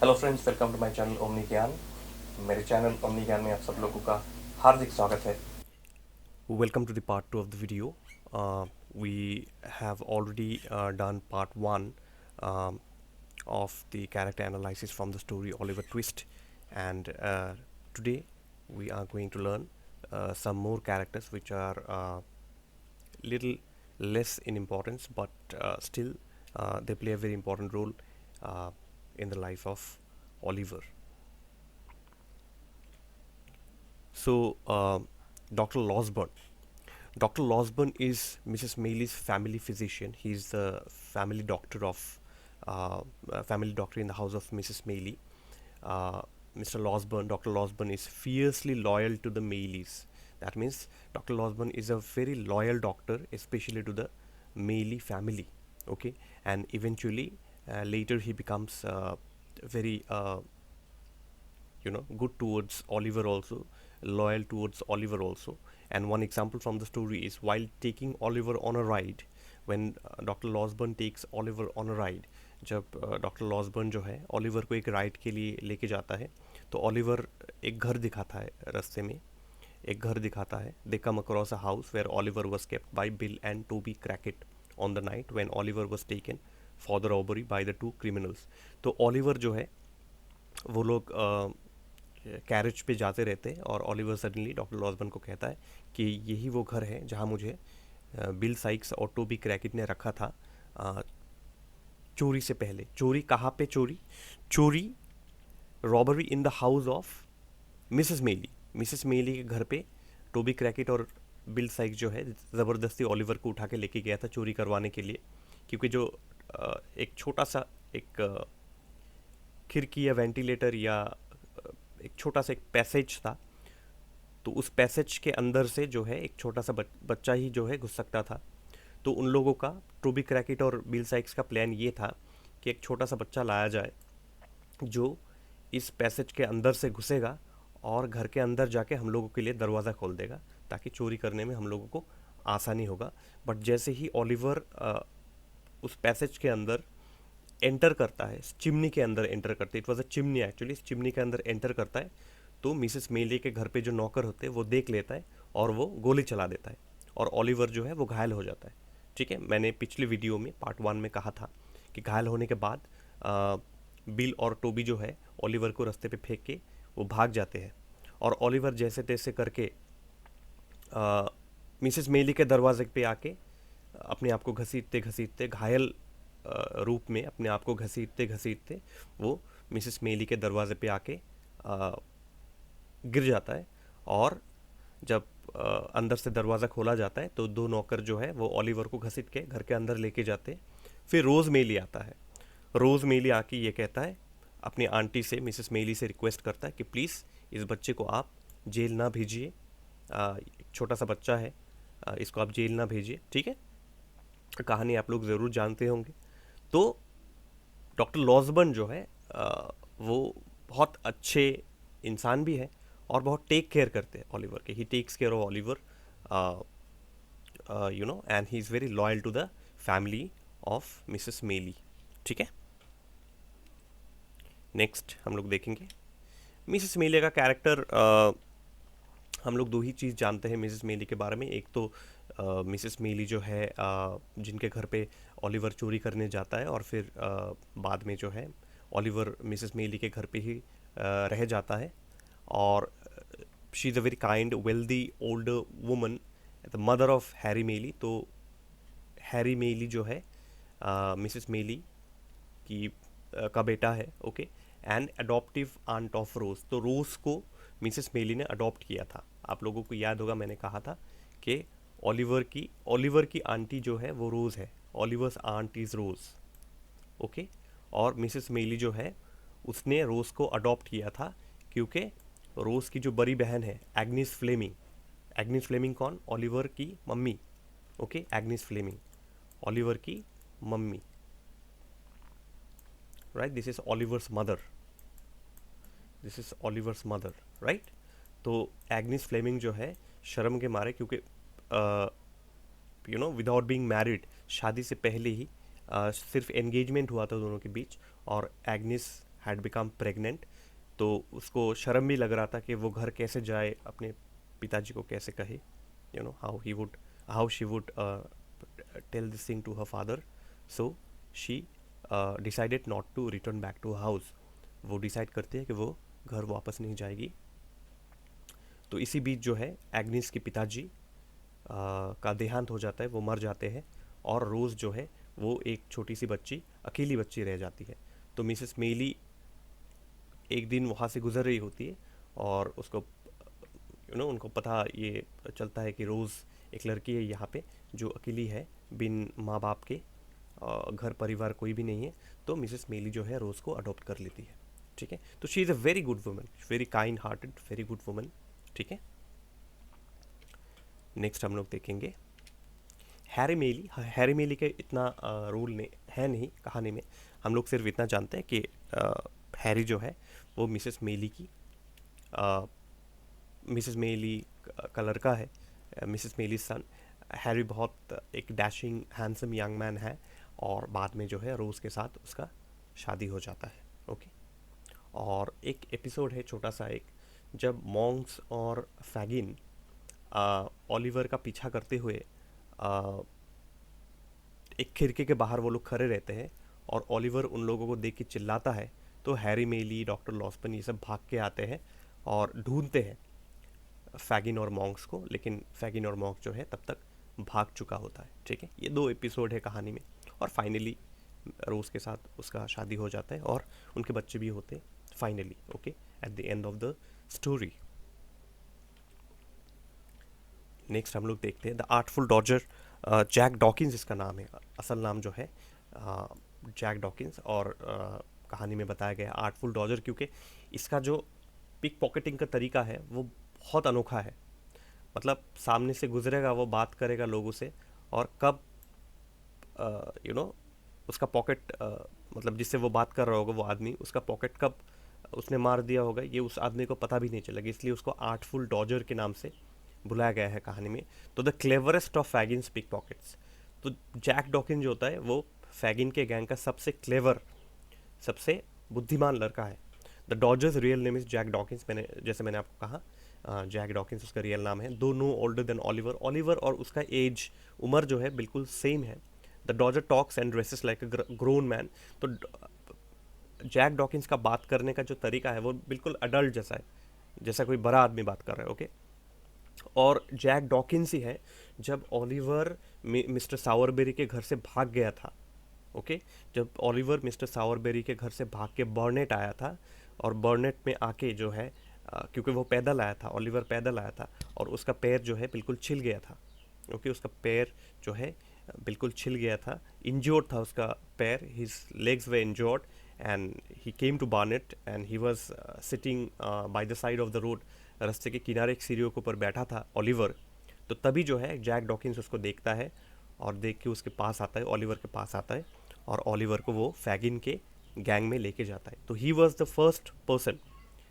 Hello friends, welcome to my channel omni Gyan. मेरे channel omni ज्ञान में आप सब लोगों का हार्दिक स्वागत है। Welcome to the part 2 of the video. We have already done part 1 um, of the character analysis from the story Oliver Twist, and today we are going to learn some more characters which are little less in importance, but still they play a very important role uh, in the life of Oliver. So, Dr. Losburn. Dr. Losburn is Mrs. Maylie's family physician. He's the family doctor in the house of Mrs. Maylie. Mr. Losburn, Dr. Losburn is fiercely loyal to the Maylies. That means Dr. Losburn is a very loyal doctor, especially to the Maylie family. Okay, and eventually later he becomes very good towards Oliver also, loyal towards Oliver also. And one example from the story is while taking Oliver on a ride, when Dr. Losburn takes Oliver on a ride, जब doctor Losberne जो है Oliver को एक ride के लिए लेके जाता है, तो ओलिवर एक घर दिखाता है, रास्ते में एक घर दिखाता है. They come across a house where Oliver was kept by Bill and Toby Crackit on the night when Oliver was taken for the robbery by the two criminals. तो ओलिवर जो है वो लोग कैरेज पे जाते रहते हैं, और ओलिवर सडनली डॉक्टर लॉसबर्न को कहता है कि यही वो घर है जहाँ मुझे बिल साइक्स और टोबी क्रैकेट ने रखा था चोरी से पहले. चोरी कहाँ पे? चोरी robbery in the house of Mrs मेली. मिसेस मेली के घर पे टोबी क्रैकेट और बिल साइक्स जो है ज़बरदस्ती ओलिवर को उठा के लेके गया था चोरी करवाने के लिए, क्योंकि जो एक छोटा सा एक खिड़की या वेंटिलेटर या एक छोटा सा एक पैसेज था, तो उस पैसेज के अंदर से जो है एक छोटा सा बच्चा ही जो है घुस सकता था. तो उन लोगों का, टोबी क्रैकेट और बिल साइक्स का प्लान ये था कि एक छोटा सा बच्चा लाया जाए जो इस पैसेज के अंदर से घुसेगा और घर के अंदर जाके हम लोगों के लिए दरवाज़ा खोल देगा, ताकि चोरी करने में हम लोगों को आसानी होगा. बट जैसे ही ओलिवर उस पैसेज के अंदर एंटर करता है, चिमनी के अंदर एंटर करता है, it was a chimney actually, इस चिमनी के अंदर एंटर करता है, तो मिसेस मेली के घर पे जो नौकर होते हैं वो देख लेता है और वो गोली चला देता है, और ओलिवर जो है वो घायल हो जाता है. ठीक है, मैंने पिछले वीडियो में पार्ट 1 में कहा था कि घायल होने के बाद बिल और टोबी जो है ओलिवर को रास्ते पे फेंक के वो भाग जाते हैं, और ओलिवर जैसे तैसे करके मिसेस मेली के दरवाजे पे आके अपने आप को घसीटते घसीटते, घायल रूप में अपने आप को घसीटते घसीटते वो मिसेस मेली के दरवाजे पे आके गिर जाता है. और जब अंदर से दरवाज़ा खोला जाता है तो दो नौकर जो है वो ओलिवर को घसीट के घर के अंदर लेके जाते हैं. फिर रोज़ मेली आता है. रोज़ मेली आके ये कहता है, अपनी आंटी से, मिसेस मेली से रिक्वेस्ट करता है कि प्लीज़ इस बच्चे को आप जेल ना भेजिए, छोटा सा बच्चा है, इसको आप जेल ना भेजिए. ठीक है, कहानी आप लोग ज़रूर जानते होंगे. तो डॉक्टर लॉसबर्न जो है वो बहुत अच्छे इंसान भी है और बहुत टेक केयर करते हैं ओलिवर के. He takes care of Oliver, and he is very loyal to the family of Mrs Maylie. ठीक है, नेक्स्ट हम लोग देखेंगे मिसेस मेली का कैरेक्टर. हम लोग दो ही चीज़ जानते हैं मिसेस मेली के बारे में. एक तो मिसेस मेली जो है जिनके घर पे ओलिवर चोरी करने जाता है, और फिर बाद में जो है ओलिवर मिसेस मेली के घर पे ही रह जाता है, और she is a very kind wealthy older woman, the mother of Harry मेली. तो हैरी मेली जो है मिसेस मेली की का बेटा है. Okay, and adoptive aunt of Rose. तो रोज को मिसेस मेली ने अडॉप्ट किया था. आप लोगों को याद होगा मैंने कहा था कि ओलिवर की आंटी जो है वो रोज़ है. Oliver's aunt is Rose. Okay, और मिसेस मेली जो है उसने रोज़ को अडॉप्ट किया था, क्योंकि रोज़ की जो बड़ी बहन है एग्निस फ्लेमिंग. एग्निस फ्लेमिंग कौन? ओलिवर की mummy. Okay, Agnes Fleming Oliver की mummy, right. This is Oliver's mother. This is Oliver's mother, right. तो एग्निस फ्लेमिंग जो है शर्म के मारे, क्योंकि विदाउट बीइंग मैरिड, शादी से पहले ही सिर्फ एंगेजमेंट हुआ था दोनों के बीच, और एग्निस हैड बिकम प्रेग्नेंट, तो उसको शर्म भी लग रहा था कि वो घर कैसे जाए, अपने पिताजी को कैसे कहे, you know how she would tell this thing to her father. So she decided not to return back to house. वो डिसाइड करती है कि वो घर वापस नहीं जाएगी. तो इसी बीच जो है एग्निस के पिताजी का देहांत हो जाता है, वो मर जाते हैं, और रोज़ जो है वो एक छोटी सी बच्ची, अकेली बच्ची रह जाती है. तो मिसेस मेली एक दिन वहाँ से गुजर रही होती है, और उसको उनको पता ये चलता है कि रोज़ एक लड़की है यहाँ पे जो अकेली है, बिन माँ बाप के, घर परिवार कोई भी नहीं है. तो मिसेस मेली जो है रोज़ को अडॉप्ट कर लेती है. ठीक है, तो she is a very good woman, very kind hearted, very good woman. ठीक है, नेक्स्ट हम लोग देखेंगे हैरी मेली. हैरी मेली के इतना रोल ने है नहीं कहानी में. हम लोग सिर्फ इतना जानते हैं कि हैरी जो है वो मिसेस मेली की मिसेस मेली का लड़का है, मिसेस मेली सन. हैरी बहुत एक डैशिंग हैंडसम यंग मैन है, और बाद में जो है रोज़ के साथ उसका शादी हो जाता है. ओके, और एक एपिसोड है छोटा सा एक, जब मॉन्क्स और फैगिन ओलिवर का पीछा करते हुए एक खिड़की के बाहर वो लोग खड़े रहते हैं, और ओलिवर उन लोगों को देख के चिल्लाता है. तो हैरी मेली, डॉक्टर लॉस्पन, ये सब भाग के आते हैं और ढूंढते हैं फैगिन और मॉन्क्स को, लेकिन फैगिन और मॉन्क्स जो है तब तक भाग चुका होता है. ठीक है, ये 2 एपिसोड है कहानी में, और फाइनली रोज़ के साथ उसका शादी हो जाता है, और उनके बच्चे भी होते हैं finally. Okay, at the end of the story. Next हम लोग देखते हैं the Artful Dodger. Jack Dawkins इसका नाम है, असल नाम जो है जैक डॉकिंस, और कहानी में बताया गया आर्टफुल डॉजर क्योंकि इसका जो पिक पॉकेटिंग का तरीका है वो बहुत अनोखा है. मतलब सामने से गुजरेगा, वो बात करेगा लोगों से, और कब उसका पॉकेट, मतलब जिससे वो बात कर रहा होगा वो आदमी, उसका पॉकेट कब उसने मार दिया होगा ये उस आदमी को पता भी नहीं चलेगा. इसलिए उसको आर्टफुल डॉजर के नाम से बुलाया गया है कहानी में. तो the cleverest of Fagin's pick pockets. तो जैक डॉकिन जो होता है वो फैगिन के गैंग का सबसे क्लेवर, सबसे बुद्धिमान लड़का है. The Dodger's real name is Jack Dawkins. जैसे मैंने आपको कहा जैक डॉकिंस उसका रियल नाम है. दो know older than Oliver. Oliver और उसका एज, उम्र जो है बिल्कुल सेम है. The Dodger talks and dresses like a grown man. तो जैक डॉकिंस का बात करने का जो तरीका है वो बिल्कुल अडल्ट जैसा है, जैसा कोई बड़ा आदमी बात कर रहा है. ओके, और जैक डॉकिंस ही है जब ओलिवर मिस्टर सावरबेरी के घर से भाग गया था. ओके, जब ओलिवर मिस्टर सावरबेरी के घर से भाग के बर्नेट आया था, और बर्नेट में आके जो है क्योंकि वो पैदल आया था, ओलिवर पैदल आया था, और उसका पैर जो है बिल्कुल छिल गया था. ओके, उसका पैर जो है बिल्कुल छिल गया था, इंजोर्ड था उसका पैर, his legs were injured, and he came to Barnet and he was sitting by the side of the road. रास्ते के किनारे एक सीढ़ियों के ऊपर बैठा था ओलिवर. तो तभी जो है जैक डॉकिंस उसको देखता है, और देख के उसके पास आता है, ओलिवर के पास आता है, और ओलिवर को वो फैगिन के गैंग में लेके जाता है. तो he was the first person,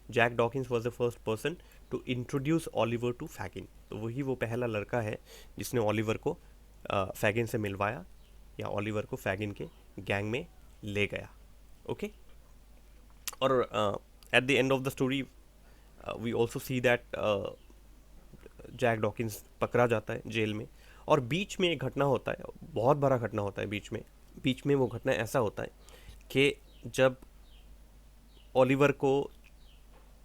Jack Dawkins was the first person to introduce Oliver to Fagin. तो वही वो पहला लड़का है जिसने ओलिवर को फैगिन से मिलवाया, या ओलिवर को फैगिन के गैंग में ले गया. ओके, और at the end of the story we also see that Jack Dawkins पकड़ा जाता है जेल में. और बीच में एक घटना होता है, बहुत बड़ा घटना होता है बीच में वो घटना ऐसा होता है कि जब ओलिवर को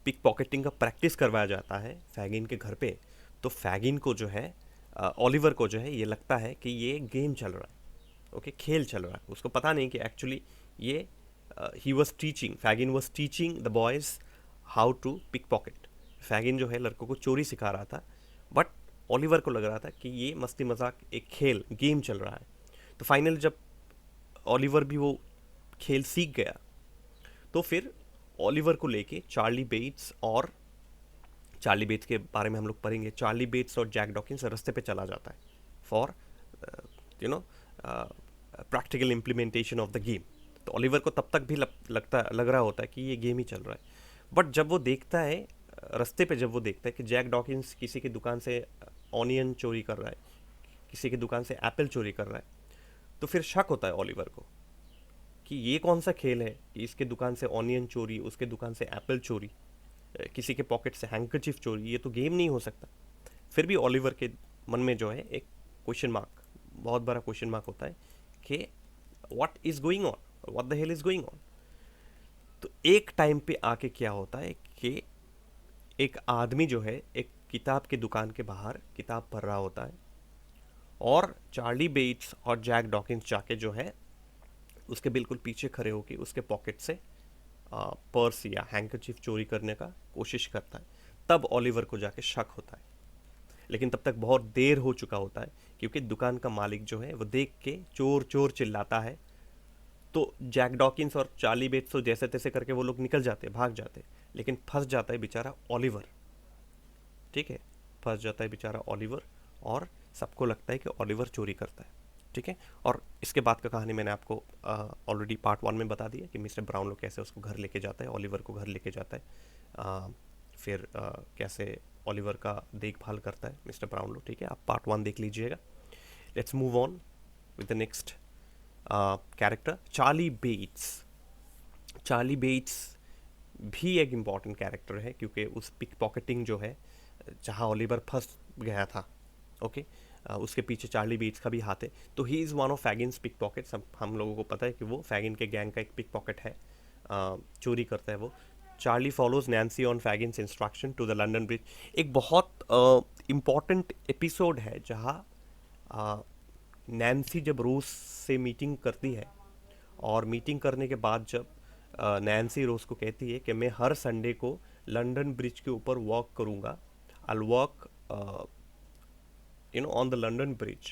पिक पॉकेटिंग का प्रैक्टिस करवाया जाता है फैगिन के घर पे, तो फैगिन को जो है ओलिवर को जो है ये लगता है कि ये गेम चल रहा है. ओके, खेल चल रहा है. उसको पता नहीं कि एक्चुअली ये he was teaching, Fagin was teaching the boys how to pick pocket. Fagin जो है लड़कों को चोरी सिखा रहा था, बट ओलिवर को लग रहा था कि ये मस्ती मजाक एक खेल गेम चल रहा है. तो फाइनल जब ओलिवर भी वो खेल सीख गया, तो फिर ओलिवर को लेके चार्ली बेट्स के बारे में हम लोग पढ़ेंगे. चार्ली बेट्स और जैक डॉकिंस रास्ते पे चला जाता है for practical implementation of the game. तो ओलिवर को तब तक भी लग रहा होता है कि ये गेम ही चल रहा है. बट जब वो देखता है रास्ते पे, जब वो देखता है कि जैक डॉकिंस किसी की दुकान से ऑनियन चोरी कर रहा है, किसी की दुकान से एप्पल चोरी कर रहा है, तो फिर शक होता है ओलिवर को कि ये कौन सा खेल है कि इसके दुकान से ऑनियन चोरी, उसके दुकान से एप्पल चोरी, किसी के पॉकेट से हैंकरचीफ चोरी, ये तो गेम नहीं हो सकता। फिर भी ओलिवर के मन में जो है एक क्वेश्चन मार्क, बहुत बड़ा क्वेश्चन मार्क होता है कि what is going on, what the hell is going on. तो एक टाइम पे आके क्या होता है कि एक आदमी जो है एक किताब की दुकान के बाहर किताब पढ़ रहा होता है, और चार्ली बेट्स और जैक डॉकिंस जाके जो है उसके बिल्कुल पीछे खड़े होकर उसके पॉकेट से पर्स या हैंकरचीफ चोरी करने का कोशिश करता है। तब ओलिवर को जाके शक होता है, लेकिन तब तक बहुत देर हो चुका होता है, क्योंकि दुकान का मालिक जो है वो देख के चोर चोर चिल्लाता है। तो जैक डॉकिंस और चार्ली बेट्स तो जैसे तैसे करके वो लोग निकल जाते, भाग जाते, लेकिन फंस जाता है बेचारा ओलिवर। ठीक है, फंस जाता है बेचारा ओलिवर, और सबको लगता है कि ओलिवर चोरी करता है। ठीक है, और इसके बाद का कहानी मैंने आपको ऑलरेडी पार्ट 1 में बता दिया कि मिस्टर ब्राउनलो कैसे उसको घर लेके जाता है, ओलिवर को घर लेके जाता है, फिर कैसे ओलिवर का देखभाल करता है मिस्टर ब्राउनलो। ठीक है, आप पार्ट 1 देख लीजिएगा। Let's move on with the next character, Charlie Bates. Charlie Bates भी एक इम्पॉर्टेंट कैरेक्टर है, क्योंकि उस पिक पॉकेटिंग जो है जहाँ ओलिवर फंस गया था, ओके, उसके पीछे चार्ली बेट्स का भी हाथ है। तो he is one of Fagin's pick pockets. हम लोगों को पता है कि वो फैगिन के गैंग का एक पिक पॉकेट है, चोरी करता है वो। Charlie follows Nancy on Fagin's instruction to the London Bridge. एक बहुत इम्पॉर्टेंट एपिसोड है जहाँ नैन्सी जब रोज से मीटिंग करती है, और मीटिंग करने के बाद जब नैन्सी रोज को कहती है कि मैं हर संडे को लंदन ब्रिज के ऊपर वॉक करूँगा, I walk on the London Bridge,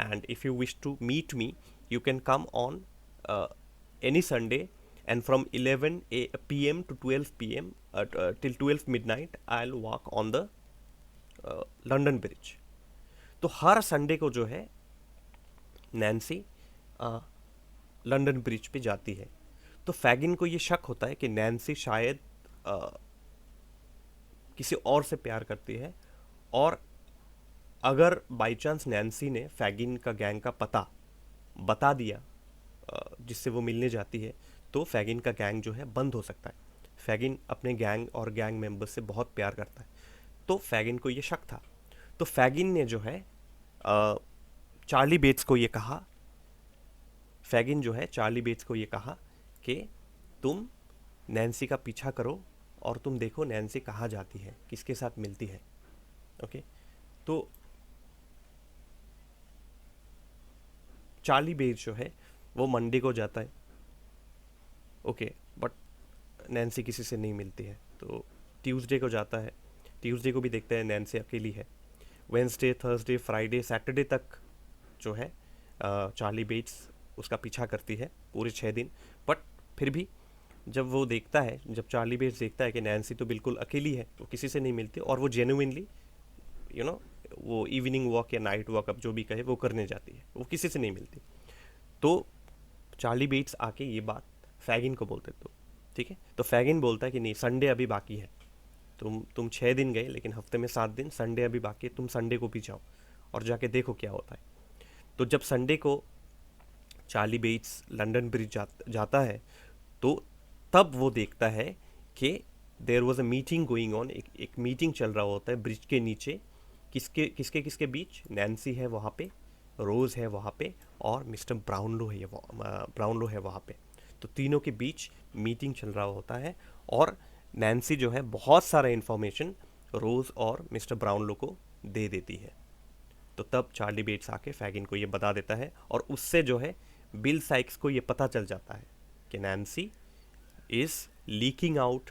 and if you wish to meet me you can come on any Sunday, and from 11 p.m. to 12 p.m. Till 12 midnight I'll walk on the London Bridge। तो हर Sunday को जो है Nancy London bridge पे जाती है। तो Fagin को ये शक होता है कि नैन्सी शायद किसी और से प्यार करती है, और अगर बाई चांस नैन्सी ने फैगिन का गैंग का पता बता दिया जिससे वो मिलने जाती है, तो फैगिन का गैंग जो है बंद हो सकता है। फैगिन अपने गैंग और गैंग मेंबर्स से बहुत प्यार करता है, तो फैगिन को ये शक था। तो फैगिन ने जो है चार्ली बेट्स को ये कहा, फैगिन जो है चार्ली बेट्स को ये कहा कि तुम नैन्सी का पीछा करो और तुम देखो नैन्सी कहाँ जाती है, किसके साथ मिलती है। ओके, तो चार्ली बेट्स जो है वो मंडे को जाता है, ओके, बट नैन्सी किसी से नहीं मिलती है। तो ट्यूसडे को जाता है, ट्यूसडे को भी देखता है नैन्सी अकेली है। वेंसडे, थर्सडे, फ्राइडे, सैटरडे तक जो है चार्ली बेट्स उसका पीछा करती है पूरे 6 दिन। बट फिर भी जब वो देखता है, जब चार्ली बेट्स देखता है कि नैन्सी तो बिल्कुल अकेली है, वो किसी से नहीं मिलती, और वो जेन्युइनली वो इवनिंग वॉक या नाइट वॉक, अब जो भी कहे, वो करने जाती है, वो किसी से नहीं मिलती। तो चार्ली बेट्स आके ये बात फैगिन को बोलते, तो ठीक है, तो फैगिन बोलता है कि नहीं, संडे अभी बाकी है, तुम 6 दिन गए, लेकिन हफ्ते में 7 दिन, संडे अभी बाकी है, तुम संडे को भी जाओ और जाके देखो क्या होता है। तो जब संडे को चार्ली बेट्स लंदन ब्रिज जाता है, तो तब वो देखता है कि there was a meeting going on, एक मीटिंग चल रहा होता है ब्रिज के नीचे। किसके बीच? नैन्सी है वहाँ पे, रोज़ है वहाँ पे, और मिस्टर ब्राउनलो है वहाँ पे। तो तीनों के बीच मीटिंग चल रहा होता है, और नैन्सी जो है बहुत सारा इन्फॉर्मेशन रोज़ और मिस्टर ब्राउनलो को दे देती है। तो तब चार्ली बेट्स आके फैगिन को ये बता देता है, और उससे जो है बिल साइक्स को ये पता चल जाता है कि Nancy is leaking out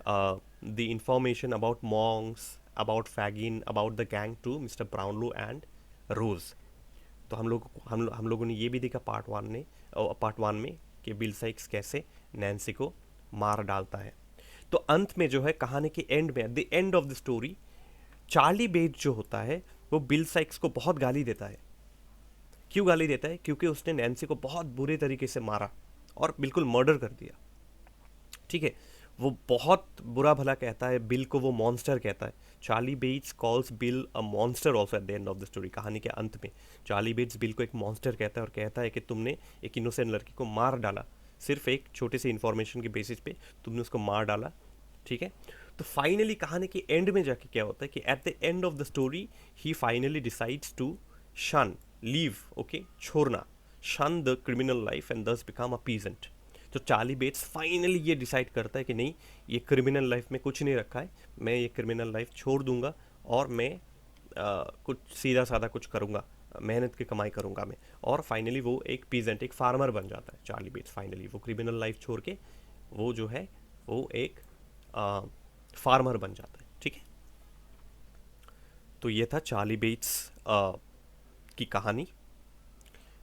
the information about Monks, about Fagin, about the gang to mister Brownlow and Rose. तो हम लोगों ने ये भी देखा पार्ट 1 में कि बिल साइक्स कैसे नैन्सी को मार डालता है। तो अंत में जो है कहानी के एंड में, at the end of the story, Charlie Bates जो होता है वो बिल साइक्स को बहुत गाली देता है। क्यों गाली देता है? क्योंकि उसने नैन्सी को बहुत बुरे तरीके से मारा और बिल्कुल मर्डर कर दिया। ठीक है, वो बहुत बुरा भला कहता है बिल को, वो मॉन्स्टर कहता है। Charlie Bates calls Bill a monster also at the end of the story. कहानी के अंत में चार्ली बेट्स बिल को एक मॉन्स्टर कहता है, और कहता है कि तुमने एक इनोसेंट लड़की को मार डाला, सिर्फ एक छोटे से इन्फॉर्मेशन के बेसिस पे तुमने उसको मार डाला, ठीक है। तो फाइनली कहानी के एंड में जाके क्या होता है कि at the end of the story he finally decides to shun, leave, okay, छोड़ना, shun the criminal life and thus become a peasant. तो चार्ली बेट्स फाइनली ये डिसाइड करता है कि नहीं, ये क्रिमिनल लाइफ में कुछ नहीं रखा है, मैं ये क्रिमिनल लाइफ छोड़ दूंगा और मैं कुछ सीधा साधा कुछ करूंगा, मेहनत की कमाई करूंगा मैं। और फाइनली वो एक पीजेंट, एक फार्मर बन जाता है चार्ली बेट्स। फाइनली वो क्रिमिनल लाइफ छोड़ के वो जो है वो एक फार्मर बन जाता है, ठीक है। तो ये था चार्ली बेट्स की कहानी।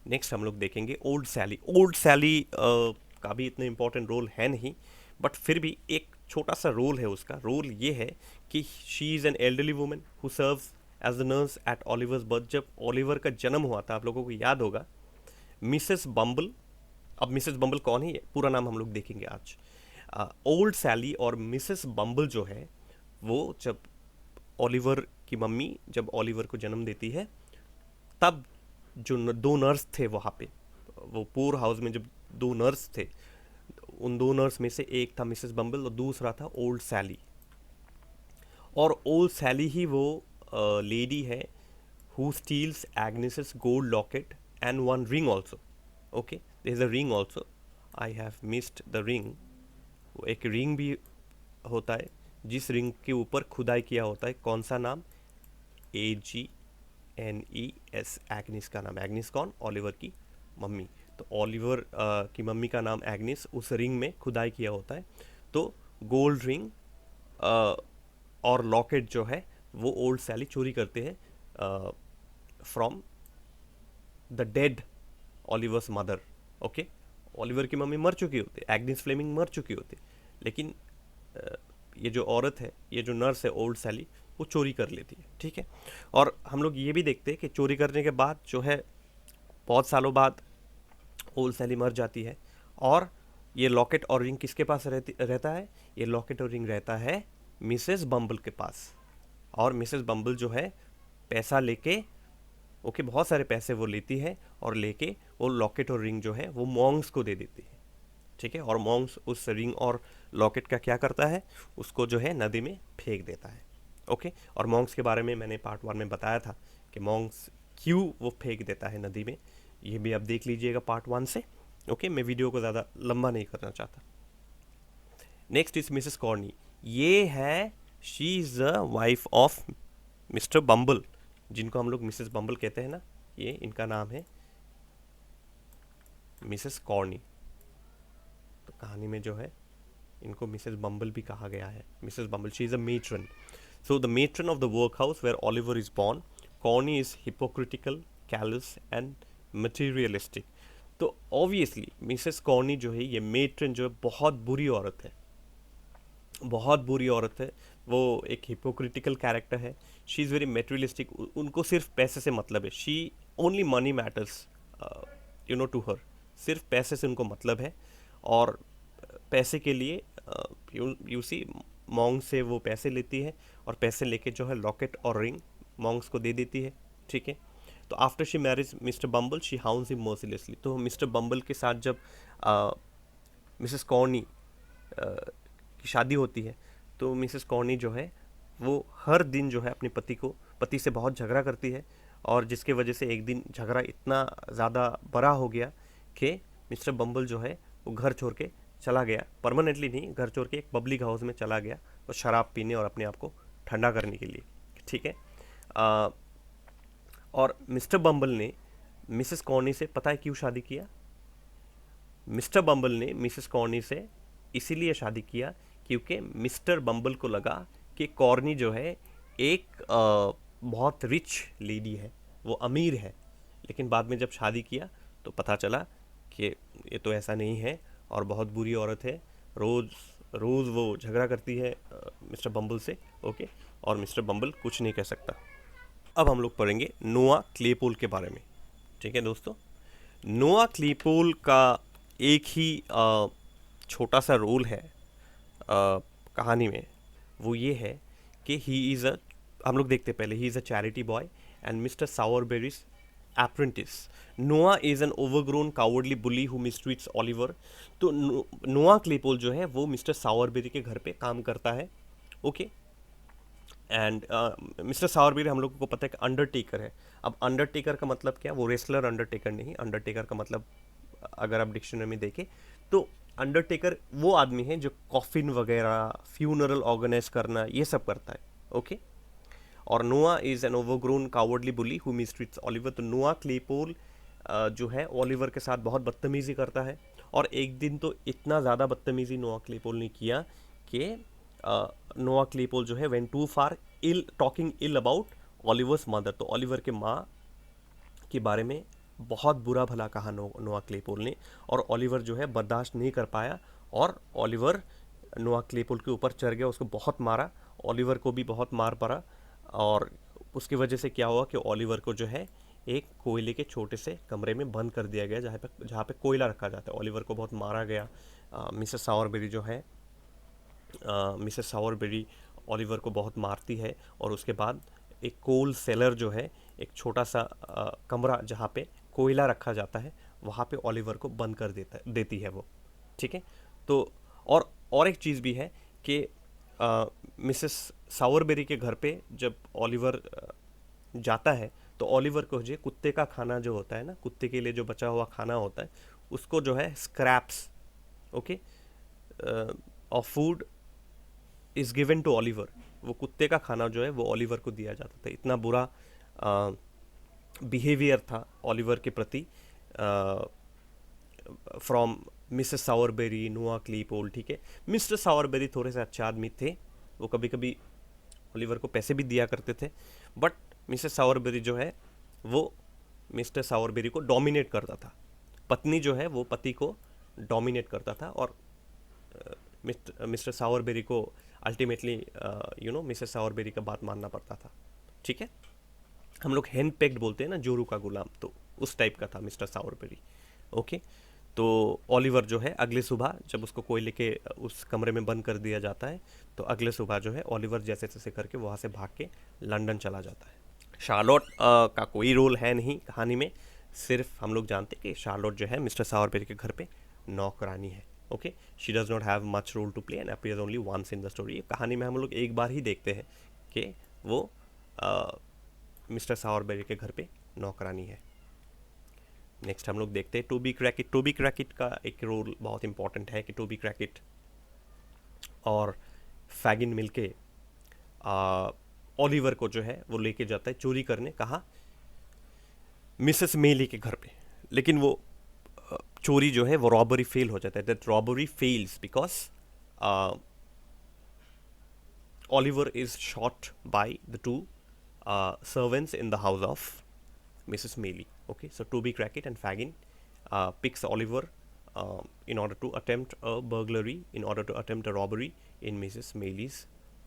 नेक्स्ट हम लोग देखेंगे ओल्ड सैली। ओल्ड सैली का भी इतना इम्पोर्टेंट रोल है नहीं, बट फिर भी एक छोटा सा रोल है उसका। रोल ये है कि she is an elderly woman who serves as the nurse at Oliver's birth. जब ओलिवर का जन्म हुआ था, आप लोगों को याद होगा, मिसेस बम्बल, अब मिसेस बम्बल कौन है, पूरा नाम हम लोग देखेंगे आज। ओल्ड सैली और मिसेस बम्बल जो है वो, जब ओलिवर की मम्मी जब ओलिवर को जन्म देती है, तब जो दो नर्स थे वहाँ पे, वो पूर हाउस में जब दो नर्स थे, उन दो नर्स में से एक था मिसेस बम्बल और दूसरा था ओल्ड सैली। और ओल्ड सैली ही वो लेडी है who steals Agnes's gold locket and one ring also. Okay, there is a ring also, I have missed the ring. एक रिंग भी होता है जिस रिंग के ऊपर खुदाई किया होता है, कौन सा नाम, AGNES, एग्निस का नाम। एग्निस कौन, ओलिवर की मम्मी। तो ओलिवर की मम्मी का नाम एग्निस, उस रिंग में खुदाई किया होता है। तो गोल्ड रिंग और लॉकेट जो है वो ओल्ड सैली चोरी करते हैं from the dead Oliver's mother. Okay, Oliver की मम्मी मर चुकी होती है, एग्निस फ्लेमिंग मर चुकी होती है, लेकिन ये जो औरत है, ये जो नर्स है ओल्ड सैली, वो चोरी कर लेती है, ठीक है। और हम लोग ये भी देखते हैं कि चोरी करने के बाद जो है बहुत सालों बाद ओल्ड सैली मर जाती है, और ये लॉकेट और रिंग किसके पास रहता है, ये लॉकेट और रिंग रहता है मिसेस बम्बल के पास। और मिसेस बम्बल जो है पैसा लेके, ओके, बहुत सारे पैसे वो लेती है और लेके वो लॉकेट और रिंग जो है वो मॉन्ग्स को दे देती है, ठीक है। और मॉन्ग्स उस रिंग और लॉकेट का क्या करता है, उसको जो है नदी में फेंक देता है, ओके। और मॉन्ग्स के बारे में मैंने पार्ट 1 में बताया था कि मॉन्ग्स क्यों वो फेंक देता है नदी में, ये भी आप देख लीजिएगा पार्ट 1 से, ओके। मैं वीडियो को ज़्यादा लंबा नहीं करना चाहता। Next is Mrs Corney. ये है, she is the wife of Mr Bumble, जिनको हम लोग मिसेस बम्बल कहते हैं ना, ये इनका नाम है मिसेस कॉर्नी। तो कहानी में जो है इनको मिसेस बम्बल भी कहा गया है। Mrs Bumble, she is a matron. So the matron of the workhouse where Oliver is born. Corney is hypocritical, callous and materialistic. तो ऑब्वियसली मिसेस कॉर्नी जो है, ये मेट्रन जो है, बहुत बुरी औरत है, बहुत बुरी औरत है। वो एक हिपोक्रिटिकल कैरेक्टर है। शी इज़ वेरी मेटेरियलिस्टिक, उनको सिर्फ पैसे से मतलब है। She only money matters you know to her, सिर्फ पैसे से उनको मतलब है। और पैसे के लिए यू सी मॉन्ग से वो पैसे लेती है, और पैसे लेके जो है लॉकेट और रिंग मॉन्ग्स को दे देती है, ठीक है। तो after she marriage Mr Bumble, she hounds him mercilessly. तो मिस्टर बम्बल के साथ जब मिसेस कॉर्नी की शादी होती है, तो मिसेस कॉर्नी जो है वो हर दिन जो है अपने पति से बहुत झगड़ा करती है, और जिसके वजह से एक दिन झगड़ा इतना ज़्यादा बड़ा हो गया कि मिस्टर बम्बल जो है वो घर छोड़ के चला गया, परमानेंटली नहीं, घर छोड़ के एक पब्लिक हाउस में चला गया, वो शराब पीने और अपने आप को ठंडा करने के लिए, ठीक है। और मिस्टर बम्बल ने मिसेस कॉर्नी से पता है क्यों शादी किया? मिस्टर बम्बल ने मिसेस कॉर्नी से इसीलिए शादी किया क्योंकि मिस्टर बम्बल को लगा कि कॉर्नी जो है एक बहुत रिच लेडी है, वो अमीर है। लेकिन बाद में जब शादी किया तो पता चला कि ये तो ऐसा नहीं है और बहुत बुरी औरत है। रोज़ वो झगड़ा करती है मिस्टर बम्बल से, ओके, और मिस्टर बम्बल कुछ नहीं कह सकता। अब हम लोग पढ़ेंगे नोआ क्लेपोल के बारे में, ठीक है दोस्तों। नोआ क्लेपोल का एक ही छोटा सा रोल है कहानी में, वो ये है कि ही इज़ अ, हम लोग देखते पहले, he is a charity boy and Mr Sowerberry's apprentice. Noah is an overgrown cowardly bully who mistreats Oliver. तो नोआ क्लेपोल जो है वो मिस्टर सावरबेरी के घर पे काम करता है. ओके. एंड मिस्टर सावरबेरी हम लोगों को पता है कि अंडरटेकर है. अब अंडरटेकर का मतलब क्या? वो रेसलर अंडरटेकर नहीं. अंडरटेकर का मतलब अगर आप डिक्शनरी में देखें तो अंडरटेकर वो आदमी है जो कॉफिन वगैरह, फ्यूनरल ऑर्गेनाइज करना, ये सब करता है. ओके. और Noah is an overgrown cowardly bully who mistreats Oliver. तो नोआ क्लेपोल जो है ऑलिवर के साथ बहुत बदतमीजी करता है. और एक दिन तो इतना ज़्यादा बदतमीजी नोआ क्लेपोल ने किया कि नोआ क्लेपोल जो है went to far ill talking ill about Oliver's mother. तो ऑलिवर के माँ के बारे में बहुत बुरा भला कहा नोआ क्लेपोल ने. और ऑलिवर जो है बर्दाश्त नहीं कर पाया और ऑलिवर नोआ क्लेपोल के ऊपर चढ़ गया, उसको बहुत मारा. ऑलिवर को भी बहुत मार पड़ा और उसकी वजह से क्या हुआ कि ऑलिवर को जो है एक कोयले के छोटे से कमरे में बंद कर दिया गया जहाँ पे कोयला रखा जाता है. ऑलिवर को बहुत मारा गया. मिसेस सावरबेरी जो है मिसेस सावरबेरी ऑलिवर को बहुत मारती है. और उसके बाद एक कोल सेलर जो है, एक छोटा सा कमरा जहाँ पे कोयला रखा जाता है, वहाँ पे ऑलिवर को बंद कर देती है वो. ठीक है. तो और एक चीज़ भी है कि मिसेस सावरबेरी के घर पे जब ऑलिवर जाता है तो ऑलिवर को जो कुत्ते का खाना जो होता है ना, कुत्ते के लिए जो बचा हुआ खाना होता है, उसको जो है scraps, okay, of food is given to Oliver. वो कुत्ते का खाना जो है वो ऑलिवर को दिया जाता था. इतना बुरा बिहेवियर था ऑलिवर के प्रति फ्रॉम मिसेस सावरबेरी, नोआ क्लीपोल. ठीक है. मिस्टर सावरबेरी थोड़े से अच्छे आदमी थे. वो कभी कभी ऑलिवर को पैसे भी दिया करते थे. बट मिसेस सावरबेरी जो है वो मिस्टर सावरबेरी को डोमिनेट करता था. पत्नी जो है वो पति को डोमिनेट करता था. और मिस्टर सावरबेरी को अल्टीमेटली मिसेस सावरबेरी का बात मानना पड़ता था. ठीक है. हम लोग हैंड पेक्ड बोलते हैं ना, जोरू का गुलाम, तो उस टाइप का था मिस्टर सावरबेरी. ओके. तो ऑलिवर जो है अगले सुबह जब उसको कोयले के उस कमरे में बंद कर दिया जाता है, तो अगले सुबह जो है ऑलिवर जैसे तैसे करके वहाँ से भाग के लंदन चला जाता है. शार्लोट का कोई रोल है नहीं कहानी में. सिर्फ हम लोग जानते हैं कि शार्लोट जो है मिस्टर सावरबेरी के घर पे नौकरानी है. Okay. She does not have much role to play and appears only once in the story. कहानी में हम लोग एक बार ही देखते हैं कि वो मिस्टर सावरबेरी के घर पे नौकरानी है. नेक्स्ट हम लोग देखते हैं टोबी क्रैकेट. टोबी क्रैकेट का एक रोल बहुत इंपॉर्टेंट है कि टोबी क्रैकेट और फैगिन मिलके ऑलिवर को जो है वो लेके जाता है चोरी करने. कहाँ? मिसेस मेली के घर पे. लेकिन वो चोरी जो है वो रॉबरी फेल हो जाता है. That robbery fails because Oliver is shot bye the to servants in the house of Mrs. Mealy. Okay, so Toby Crackit and Fagin picks Oliver in order to attempt a burglary, in order to attempt a robbery in Mrs. Mealy's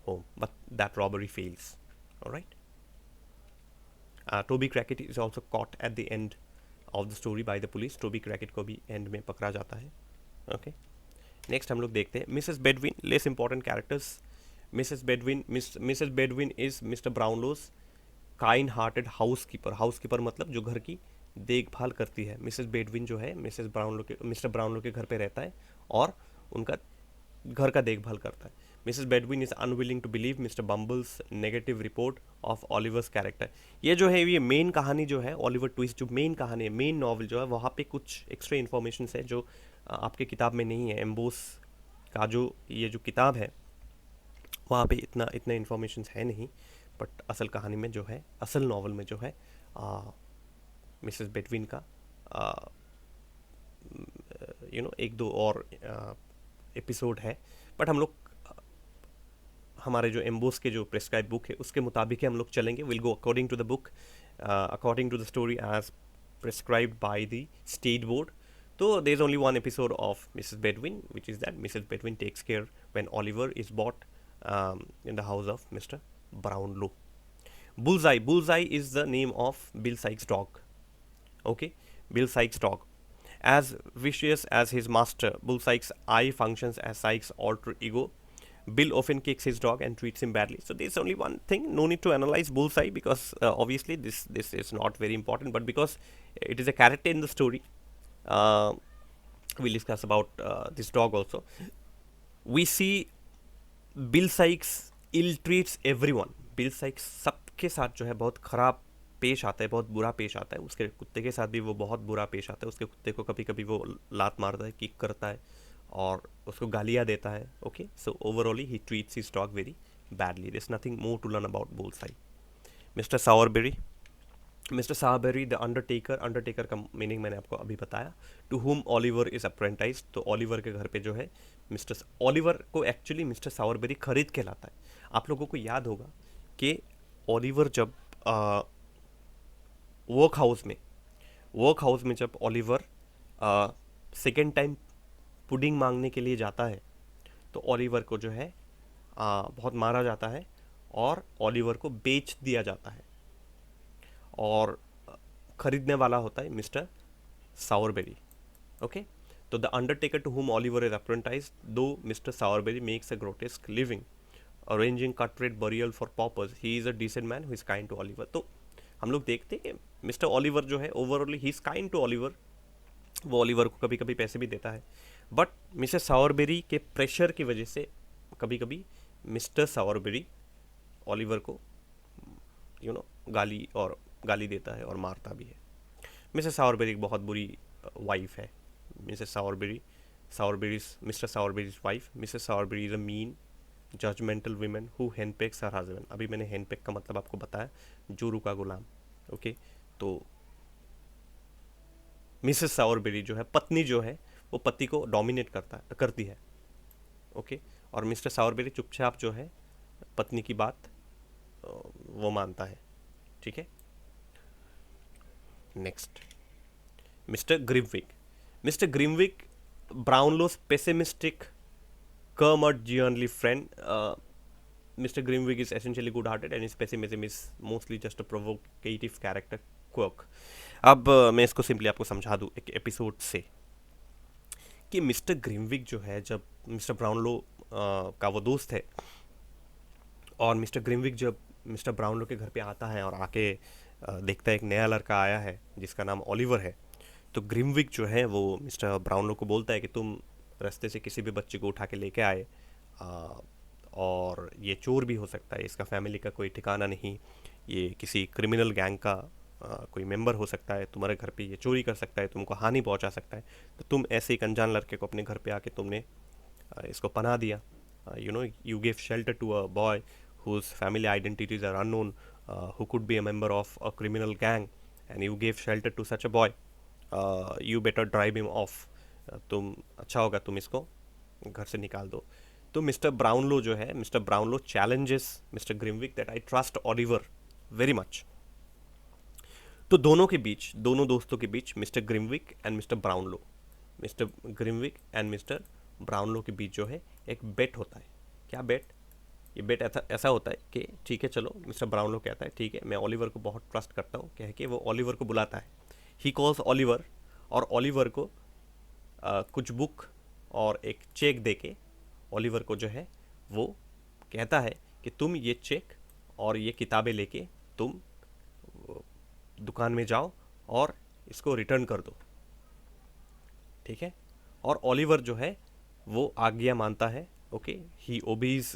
home, but that robbery fails. All right. Toby Crackit is also caught at the end of the story by the police. Toby Crackit को भी end में पकड़ा जाता है. Okay. Next हम लोग देखते हैं Mrs. Bedwin. Less important characters. Mrs. Bedwin is Mr. Brownlow's kind hearted housekeeper. Housekeeper मतलब जो घर की देखभाल करती है. मिसेस बेडविन जो है मिस्टर ब्राउनलो के घर पे रहता है और उनका घर का देखभाल करता है. Mrs Bedwin is unwilling to believe Mr Bumble's negative report of Oliver's character. ये जो है ये मेन कहानी जो है ऑलिवर ट्विस्ट, जो मेन कहानी है, मेन नॉवल जो है, वहाँ पे कुछ एक्स्ट्रा इन्फॉर्मेशन है जो आपके किताब में नहीं है. एम्बोस का जो ये जो किताब है वहाँ पे इतना इन्फॉर्मेशन है नहीं. बट असल कहानी में जो है, असल नॉवल में जो है मिसेस बेडविन का एक दो और एपिसोड है. बट हम लोग हमारे जो एम्बोस के जो प्रेस्क्राइब बुक है उसके मुताबिक ही हम लोग चलेंगे. Will go according to the book, according to the story as prescribed by the state board. So there is only one episode of Mrs. Bedwin, which is that Mrs. Bedwin takes care when Oliver is bought in the house of Mr. Brownlow. Bullseye. Bullseye is the name of Bill Sikes' dog. Okay, Bill Sikes' dog. As vicious as his master, Bull Sikes' eye functions as Sikes' alter ego. Bill often kicks his dog and treats him badly. So there's only one thing. No need to analyze Bullseye because obviously this is not very important. But because it is a character in the story, uh, we'll discuss about this dog also. We see Bill Sikes ill treats everyone. Bill Sikes सबके साथ जो है बहुत ख़राब पेश आता है, बहुत बुरा पेश आता है. उसके कुत्ते के साथ भी वो बहुत बुरा पेश आता है. उसके कुत्ते को कभी कभी वो लात मारता है, किक करता है और उसको गालियाँ देता है. Okay, so overally he treats his dog very badly. There is nothing more to learn about bullseye. Mr Sowerberry. Mr Sowerberry the undertaker. Undertaker का मीनिंग मैंने आपको अभी बताया. To whom Oliver is apprentice. तो ऑलिवर के घर पे जो है मिस्टर ऑलिवर को एक्चुअली मिस्टर सावरबेरी खरीद के लाता है. आप लोगों को याद होगा कि ऑलिवर जब वर्क हाउस में जब ऑलिवर सेकेंड टाइम पुडिंग मांगने के लिए जाता है तो ऑलिवर को जो है बहुत मारा जाता है और ऑलिवर को बेच दिया जाता है. और खरीदने वाला होता है मिस्टर सावरबेरी. ओके, तो the undertaker to whom Oliver is apprentice, though Mr Sowerberry makes a grotesque living arranging cut rate burial for paupers, he is a decent man who is kind to Oliver. तो हम लोग देखते हैं कि mister Oliver जो है overally he is kind to Oliver. वो Oliver को कभी कभी पैसे भी देता है. बट मिस्टर सावरबेरी के प्रेशर की वजह से कभी कभी मिस्टर सावरबेरी ऑलिवर को गाली देता है और मारता भी है. मिसेस सावरबेरी एक बहुत बुरी वाइफ है. Mrs Mr Sowerberry's wife. Mrs Sowerberry is a mean judgmental women who henpecks her husband. अभी मैंने हैंडपेक का मतलब आपको बताया, जोरू का गुलाम. ओके, तो मिसेस सावरबेरी जो है पत्नी जो है वो पति को डोमिनेट करती है. ओके, और मिस्टर सावरबेरी चुपचाप जो है पत्नी की बात वो मानता है. ठीक है, next Mr Grimwig. Mr Grimwig, Brownlow's pessimistic, curmudgeonly friend. Mr. Grimwig is essentially good-hearted and his pessimism is mostly just a provocative character quirk. अब मैं इसको सिंपली आपको समझा दूँ एक एपिसोड से कि मिस्टर ग्रिमविक जो है, जब मिस्टर ब्राउनलो का वो दोस्त है और मिस्टर ग्रिमविक जब मिस्टर ब्राउनलो के घर पे आता है और आके देखता है एक नया लड़का आया है जिसका नाम ऑलिवर है, तो ग्रिमविक जो है वो मिस्टर ब्राउनलो को बोलता है कि तुम रास्ते से किसी भी बच्चे को उठा के लेके आए और ये चोर भी हो सकता है, इसका फैमिली का कोई ठिकाना नहीं, ये किसी क्रिमिनल गैंग का कोई मेंबर हो सकता है, तुम्हारे घर पे ये चोरी कर सकता है, तुमको हानि पहुंचा सकता है. तो तुम ऐसे एक अनजान लड़के को अपने घर पे आके तुमने इसको पनाह दिया. You give shelter to a boy whose family identities are unknown, who could be a member of a criminal gang, and you gave shelter to such a boy. You better drive him off. तुम अच्छा होगा तुम इसको घर से निकाल दो. तो मिस्टर ब्राउनलो जो है, Mr Brownlow challenges Mr Grimwig that I trust Oliver very much. तो दोनों दोस्तों के बीच Mr Grimwig and Mr Brownlow के बीच जो है एक बेट होता है. क्या बेट? ये बेट ऐसा होता है कि ठीक है चलो, मिस्टर ब्राउनलो कहता है ठीक है मैं ऑलिवर को बहुत ट्रस्ट करता हूँ, कह के वो ऑलिवर को बुलाता है. ही कॉल्स ऑलिवर और ऑलिवर को कुछ बुक और एक चेक देके ऑलिवर को जो है वो कहता है कि तुम ये चेक और ये किताबें लेके तुम दुकान में जाओ और इसको रिटर्न कर दो. ठीक है, और ऑलिवर जो है वो आज्ञा मानता है. Okay, he obeys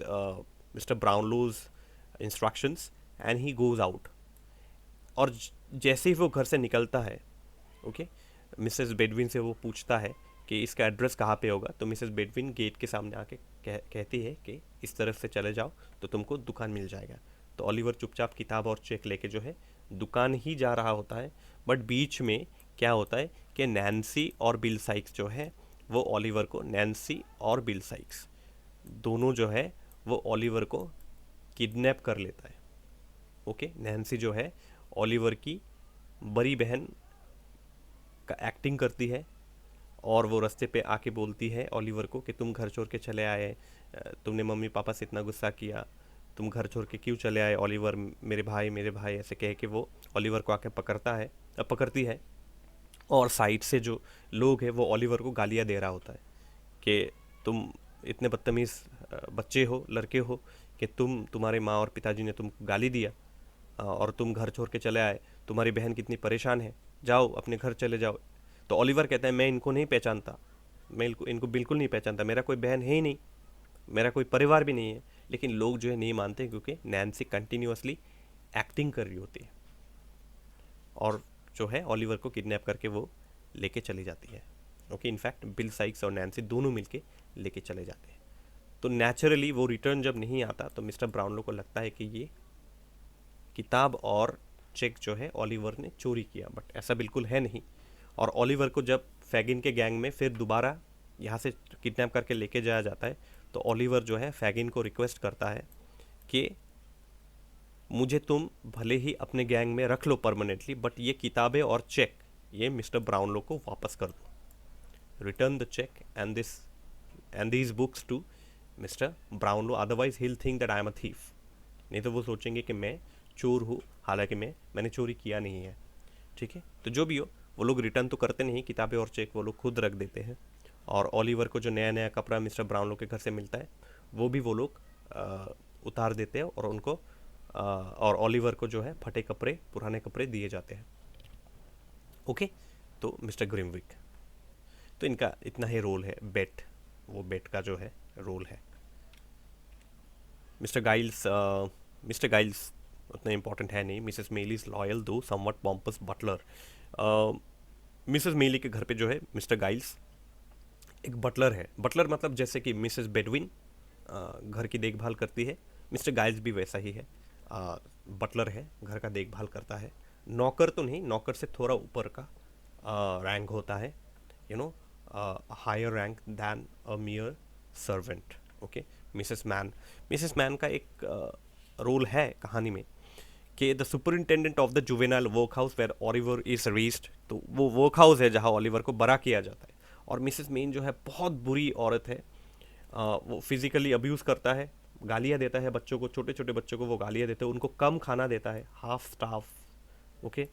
Mr Brownlow's instructions and he goes out. और जैसे ही वो घर से निकलता है, ओके, मिसेस बेडविन से वो पूछता है कि इसका एड्रेस कहाँ पे होगा. तो मिसेस बेडविन गेट के सामने आके कहती है कि इस तरफ से चले जाओ तो तुमको दुकान मिल जाएगा. तो ऑलिवर चुपचाप किताब और चेक लेके जो है दुकान ही जा रहा होता है. बट बीच में क्या होता है कि नैन्सी और बिल साइक्स जो है वो ऑलिवर को, नैन्सी और बिल साइक्स दोनों जो है वो ऑलिवर को किडनैप कर लेता है. ओके, नैन्सी जो है ऑलिवर की बड़ी बहन का एक्टिंग करती है और वो रास्ते पे आके बोलती है ऑलिवर को कि तुम घर छोड़ के चले आए, तुमने मम्मी पापा से इतना गुस्सा किया, तुम घर छोड़ के क्यों चले आए ऑलिवर, मेरे भाई ऐसे कह के वो ऑलिवर को आके पकड़ती है. और साइड से जो लोग हैं वो ऑलिवर को गालियाँ दे रहा होता है कि तुम इतने बदतमीज़ बच्चे हो, लड़के हो कि तुम्हारे माँ और पिताजी ने तुमको गाली दिया और तुम घर छोड़ के चले आए, तुम्हारी बहन कितनी परेशान है, जाओ अपने घर चले जाओ। तो ओलिवर कहता है मैं इनको नहीं पहचानता, मैं इनको इनको बिल्कुल नहीं पहचानता, मेरा कोई बहन है ही नहीं, मेरा कोई परिवार भी नहीं है। लेकिन लोग जो है नहीं मानते क्योंकि नैन्सी कंटिन्यूअसली एक्टिंग कर रही होती है और जो है ओलिवर को किडनैप करके वो लेके चली जाती है। ओके, इनफैक्ट बिल साइक्स और नैन्सी दोनों मिलके लेके चले जाते हैं। तो नेचुरली वो रिटर्न जब नहीं आता तो मिस्टर ब्राउनलो को लगता है कि ये किताब और चेक जो है ओलिवर ने चोरी किया, बट ऐसा बिल्कुल है नहीं। और ओलिवर को जब फैगिन के गैंग में फिर दोबारा यहाँ से किडनैप करके लेके जाया जाता है तो ओलिवर जो है फैगिन को रिक्वेस्ट करता है कि मुझे तुम भले ही अपने गैंग में रख लो परमानेंटली, बट ये किताबें और चेक ये मिस्टर ब्राउनलो को वापस कर दो। Return the cheque and these books to mister Brownlow, otherwise he will think that I am a thief. नहीं तो वो सोचेंगे कि मैं चोर हूँ, हालांकि मैंने चोरी किया नहीं है। ठीक है, तो जो भी हो वो लोग रिटर्न तो करते नहीं, किताबें और चेक वो लोग खुद रख देते हैं। और ओलिवर को जो नया नया कपड़ा मिस्टर ब्राउनलो के घर से मिलता है वो भी वो लोग उतार देते हैं और उनको और ओलिवर को जो है फटे कपड़े, पुराने कपड़े दिए जाते हैं। ओके, तो मिस्टर ग्रिमविक, तो इनका इतना ही रोल है। बेट, वो बेट का जो है रोल है। मिस्टर गाइल्स उतना इम्पोर्टेंट है नहीं। मिसेस मेली इज लॉयल दो समवट पॉम्पस बटलर। मिसेस मेली के घर पे जो है मिस्टर गाइल्स एक बटलर है। बटलर मतलब जैसे कि मिसेस बेडविन घर की देखभाल करती है, मिस्टर गाइल्स भी वैसा ही है, बटलर है, घर का देखभाल करता है। नौकर तो नहीं, नौकर से थोड़ा ऊपर का रैंक होता है, you know, higher rank than a mere servant. Okay, Mrs Mann का एक रोल है कहानी में कि the superintendent of the juvenile workhouse where Oliver is raised. तो वो वर्क हाउस है जहाँ ओलिवर को बड़ा किया जाता है। और मिसेस मेन जो है बहुत बुरी औरत है, वो फिजिकली अब्यूज़ करता है, गालियाँ देता है बच्चों को, छोटे छोटे बच्चों को वो गालियाँ देते हैं, उनको कम खाना देता है, हाफ स्टाफ। ओके,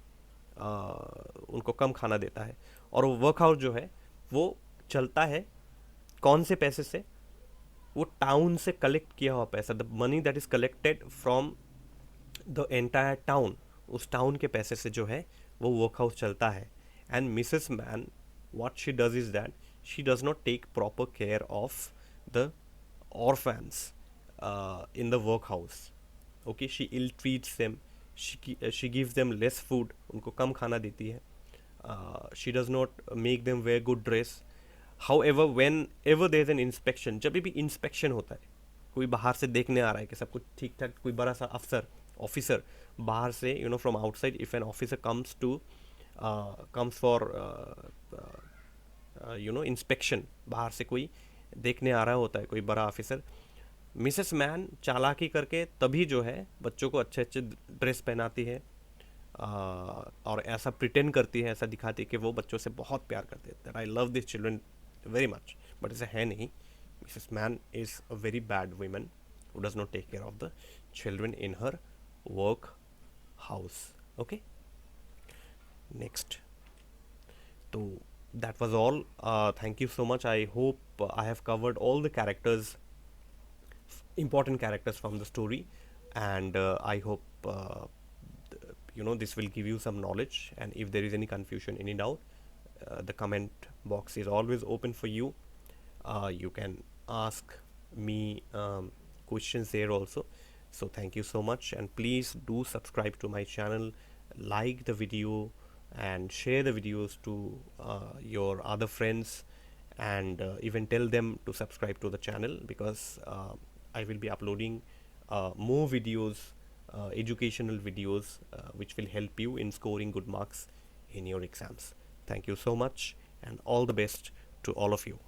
उनको कम खाना देता है। और वो वर्क हाउस जो है वो चलता है कौन से पैसे से? वो टाउन से कलेक्ट किया हुआ पैसा, the money that is collected from the entire town, उस टाउन के पैसे से जो है वो वर्क हाउस चलता है। And Mrs man, what she does is that she does not take proper care of the orphans in the workhouse. Okay, she ill treats them, she gives them less food, उनको कम खाना देती है, she does not make them wear good dress. However, whenever there is an inspection, जब भी inspection होता है, कोई बाहर से देखने आ रहा है कि सब कुछ ठीक ठाक, कोई बड़ा सा ऑफिसर बाहर से, you know, from outside, if an officer comes for you know inspection, बाहर से कोई देखने आ रहा होता है कोई बड़ा ऑफिसर, मिसेस मैन चालाकी करके तभी जो है बच्चों को अच्छे अच्छे ड्रेस पहनाती है और ऐसा प्रिटेंड करती है, ऐसा दिखाती है कि वो बच्चों से बहुत प्यार करते हैं, that I love this children very much. But ऐसा है नहीं। Mrs Mann is a very bad woman who does not take care of the children in her workhouse. Okay, next. तो that was all. Thank you so much. I hope I have covered all the characters, important characters from the story, and I hope you know this will give you some knowledge. And if there is any confusion, any doubt, the comment box is always open for you. You can ask me questions there also. So thank you so much, and please do subscribe to my channel, like the video, and share the videos to your other friends, and even tell them to subscribe to the channel, because I will be uploading more videos, educational videos, which will help you in scoring good marks in your exams. Thank you so much, and all the best to all of you.